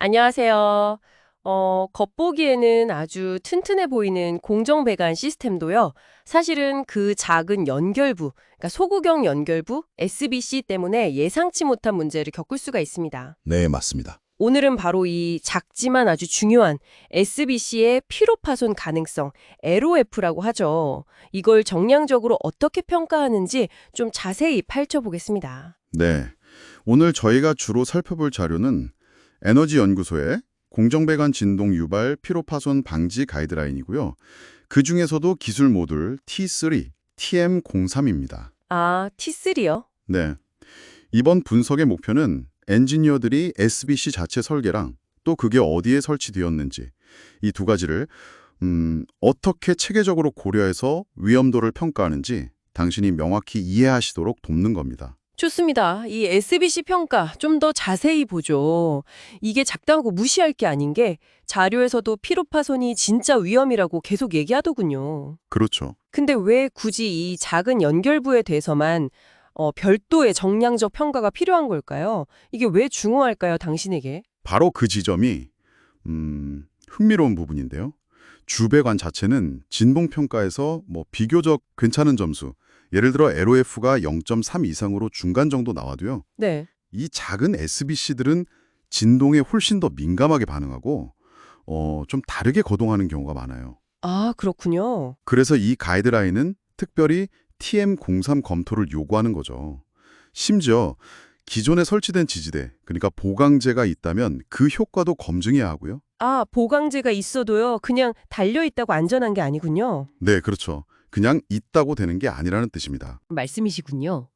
안녕하세요. 겉보기에는 아주 튼튼해 보이는 공정배관 시스템도요. 사실은 그 작은 연결부, 그러니까 소구경 연결부, SBC 때문에 예상치 못한 문제를 겪을 수가 있습니다. 네, 맞습니다. 오늘은 바로 이 작지만 아주 중요한 SBC의 피로 파손 가능성, LOF라고 하죠. 이걸 정량적으로 어떻게 평가하는지 좀 자세히 파헤쳐보겠습니다. 네. 오늘 저희가 주로 살펴볼 자료는 에너지연구소의 공정배관 진동 유발 피로 파손 방지 가이드라인이고요. 그 중에서도 기술 모듈 T3, TM03입니다. 아, T3요? 네. 이번 분석의 목표는 엔지니어들이 SBC 자체 설계랑 또 그게 어디에 설치되었는지 이 두 가지를 어떻게 체계적으로 고려해서 위험도를 평가하는지 당신이 명확히 이해하시도록 돕는 겁니다. 좋습니다. 이 SBC 평가 좀 더 자세히 보죠. 이게 작다고 무시할 게 아닌 게 자료에서도 피로 파손이 진짜 위험이라고 계속 얘기하더군요. 그렇죠. 근데 왜 굳이 이 작은 연결부에 대해서만 별도의 정량적 평가가 필요한 걸까요? 이게 왜 중요할까요, 당신에게? 바로 그 지점이 흥미로운 부분인데요. 주배관 자체는 진봉평가에서 비교적 괜찮은 점수, 예를 들어 LOF가 0.3 이상으로 중간 정도 나와도요. 네. 이 작은 SBC들은 진동에 훨씬 더 민감하게 반응하고 좀 다르게 거동하는 경우가 많아요. 아, 그렇군요. 그래서 이 가이드라인은 특별히 TM03 검토를 요구하는 거죠. 심지어 기존에 설치된 지지대, 그러니까 보강재가 있다면 그 효과도 검증해야 하고요. 아, 보강제가 있어도요, 그냥 달려있다고 안전한 게 아니군요. 네, 그렇죠. 그냥 있다고 되는 게 아니라는 뜻입니다. 말씀이시군요.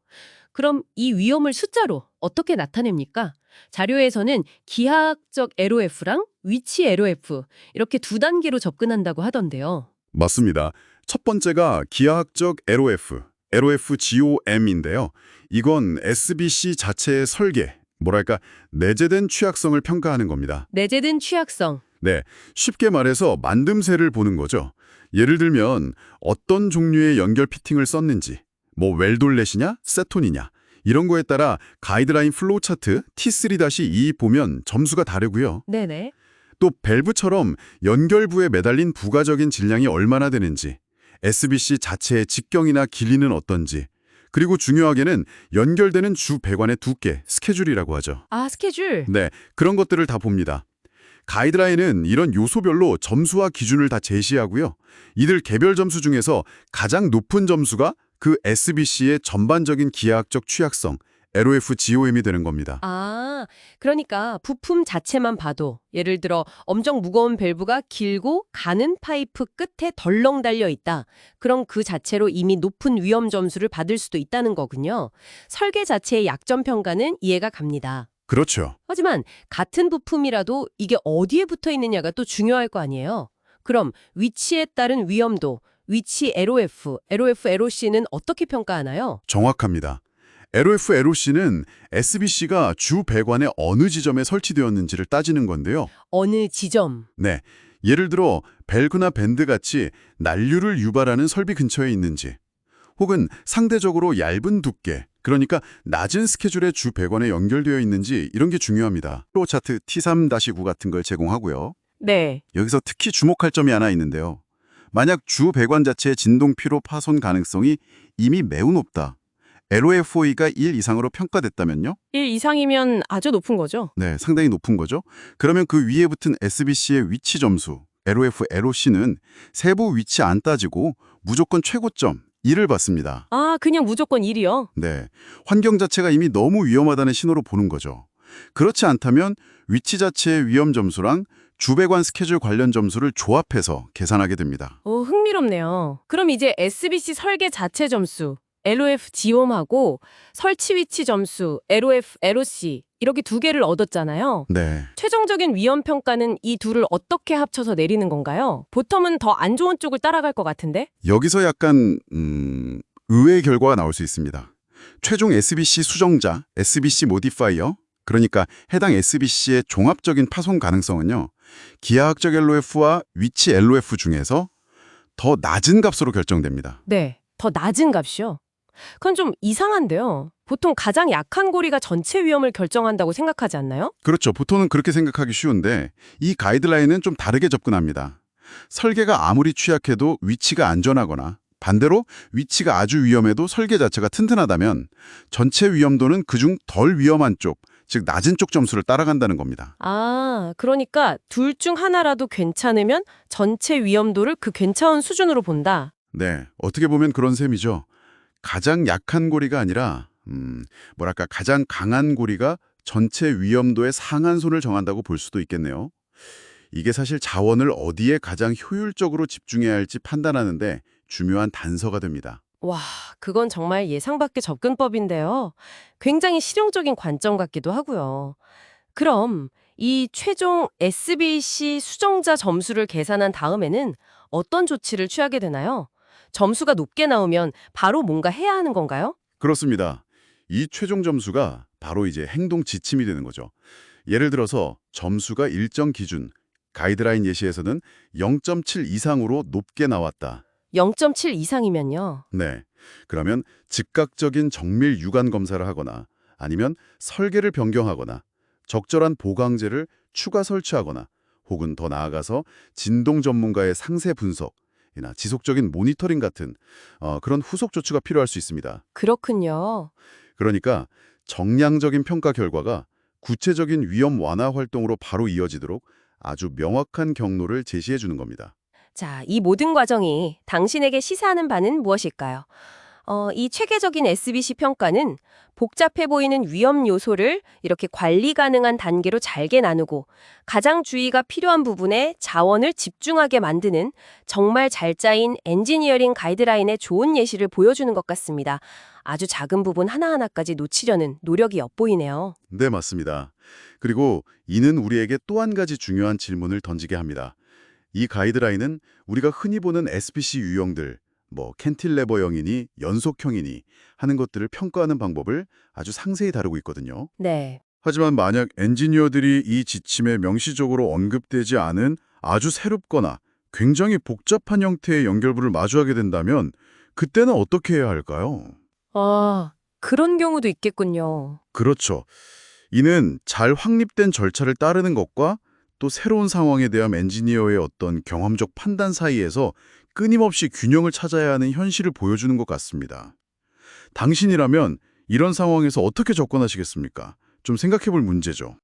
그럼 이 위험을 숫자로 어떻게 나타냅니까? 자료에서는 기하학적 LOF랑 위치 LOF 이렇게 두 단계로 접근한다고 하던데요. 맞습니다. 첫 번째가 기하학적 LOF, LOFGOM인데요. 이건 SBC 자체의 설계, 뭐랄까 내재된 취약성을 평가하는 겁니다. 내재된 취약성. 네, 쉽게 말해서 만듦새를 보는 거죠. 예를 들면 어떤 종류의 연결 피팅을 썼는지, 웰돌렛이냐, 세톤이냐 이런 거에 따라 가이드라인 플로우 차트 T3-2 보면 점수가 다르고요. 네네. 또 밸브처럼 연결부에 매달린 부가적인 질량이 얼마나 되는지, SBC 자체의 직경이나 길이는 어떤지, 그리고 중요하게는 연결되는 주 배관의 두께, 스케줄이라고 하죠. 아, 스케줄. 네, 그런 것들을 다 봅니다. 가이드라인은 이런 요소별로 점수와 기준을 다 제시하고요. 이들 개별 점수 중에서 가장 높은 점수가 그 SBC의 전반적인 기하학적 취약성, LOFGOM이 되는 겁니다. 아, 그러니까 부품 자체만 봐도 예를 들어 엄청 무거운 밸브가 길고 가는 파이프 끝에 덜렁 달려 있다. 그럼 그 자체로 이미 높은 위험 점수를 받을 수도 있다는 거군요. 설계 자체의 약점 평가는 이해가 갑니다. 그렇죠. 하지만 같은 부품이라도 이게 어디에 붙어 있느냐가 또 중요할 거 아니에요. 그럼 위치에 따른 위험도, 위치 LOF, LOF, LOC는 어떻게 평가하나요? 정확합니다. LOF, LOC는 SBC가 주 배관의 어느 지점에 설치되었는지를 따지는 건데요. 어느 지점. 네, 예를 들어 밸브나 밴드 같이 난류를 유발하는 설비 근처에 있는지, 혹은 상대적으로 얇은 두께, 그러니까 낮은 스케줄의 주 배관에 연결되어 있는지 이런 게 중요합니다. 플로우 차트 T3-9 같은 걸 제공하고요. 네. 여기서 특히 주목할 점이 하나 있는데요. 만약 주 배관 자체의 진동 피로 파손 가능성이 이미 매우 높다. LOFOE가 1 이상으로 평가됐다면요? 1 이상이면 아주 높은 거죠? 네, 상당히 높은 거죠. 그러면 그 위에 붙은 SBC의 위치 점수, LOF, LOC는 세부 위치 안 따지고 무조건 최고점 1을 받습니다. 아, 그냥 무조건 1이요? 네, 환경 자체가 이미 너무 위험하다는 신호로 보는 거죠. 그렇지 않다면 위치 자체의 위험 점수랑 주배관 스케줄 관련 점수를 조합해서 계산하게 됩니다. 오, 흥미롭네요. 그럼 이제 SBC 설계 자체 점수, LOF 지옴하고 설치 위치 점수, LOF, LOC 이렇게 두 개를 얻었잖아요. 네, 최종적인 위험 평가는 이 둘을 어떻게 합쳐서 내리는 건가요? 보통은 더 안 좋은 쪽을 따라갈 것 같은데? 여기서 약간 의외의 결과가 나올 수 있습니다. 최종 SBC 수정자, SBC 모디파이어, 그러니까 해당 SBC의 종합적인 파손 가능성은요. 기하학적 LOF와 위치 LOF 중에서 더 낮은 값으로 결정됩니다. 네, 더 낮은 값이요. 그건 좀 이상한데요. 보통 가장 약한 고리가 전체 위험을 결정한다고 생각하지 않나요? 그렇죠. 보통은 그렇게 생각하기 쉬운데 이 가이드라인은 좀 다르게 접근합니다. 설계가 아무리 취약해도 위치가 안전하거나 반대로 위치가 아주 위험해도 설계 자체가 튼튼하다면 전체 위험도는 그중 덜 위험한 쪽, 즉 낮은 쪽 점수를 따라간다는 겁니다. 아, 그러니까 둘 중 하나라도 괜찮으면 전체 위험도를 그 괜찮은 수준으로 본다. 네, 어떻게 보면 그런 셈이죠. 가장 약한 고리가 아니라 뭐랄까 가장 강한 고리가 전체 위험도의 상한선을 정한다고 볼 수도 있겠네요. 이게 사실 자원을 어디에 가장 효율적으로 집중해야 할지 판단하는데 중요한 단서가 됩니다. 와, 그건 정말 예상 밖의 접근법인데요. 굉장히 실용적인 관점 같기도 하고요. 그럼 이 최종 SBC 수정자 점수를 계산한 다음에는 어떤 조치를 취하게 되나요? 점수가 높게 나오면 바로 뭔가 해야 하는 건가요? 그렇습니다. 이 최종 점수가 바로 이제 행동 지침이 되는 거죠. 예를 들어서 점수가 일정 기준, 가이드라인 예시에서는 0.7 이상으로 높게 나왔다. 0.7 이상이면요. 네. 그러면 즉각적인 정밀 유관 검사를 하거나 아니면 설계를 변경하거나 적절한 보강제를 추가 설치하거나 혹은 더 나아가서 진동 전문가의 상세 분석이나 지속적인 모니터링 같은 그런 후속 조치가 필요할 수 있습니다. 그렇군요. 그러니까 정량적인 평가 결과가 구체적인 위험 완화 활동으로 바로 이어지도록 아주 명확한 경로를 제시해 주는 겁니다. 자, 이 모든 과정이 당신에게 시사하는 바는 무엇일까요? 이 체계적인 SBC 평가는 복잡해 보이는 위험 요소를 이렇게 관리 가능한 단계로 잘게 나누고 가장 주의가 필요한 부분에 자원을 집중하게 만드는 정말 잘 짜인 엔지니어링 가이드라인의 좋은 예시를 보여주는 것 같습니다. 아주 작은 부분 하나하나까지 놓치려는 노력이 엿보이네요. 네, 맞습니다. 그리고 이는 우리에게 또 한 가지 중요한 질문을 던지게 합니다. 이 가이드라인은 우리가 흔히 보는 SBC 유형들, 뭐 캔틸레버형이니 연속형이니 하는 것들을 평가하는 방법을 아주 상세히 다루고 있거든요. 네. 하지만 만약 엔지니어들이 이 지침에 명시적으로 언급되지 않은 아주 새롭거나 굉장히 복잡한 형태의 연결부를 마주하게 된다면 그때는 어떻게 해야 할까요? 아, 그런 경우도 있겠군요. 그렇죠. 이는 잘 확립된 절차를 따르는 것과 또 새로운 상황에 대한 엔지니어의 어떤 경험적 판단 사이에서 끊임없이 균형을 찾아야 하는 현실을 보여주는 것 같습니다. 당신이라면 이런 상황에서 어떻게 접근하시겠습니까? 좀 생각해 볼 문제죠.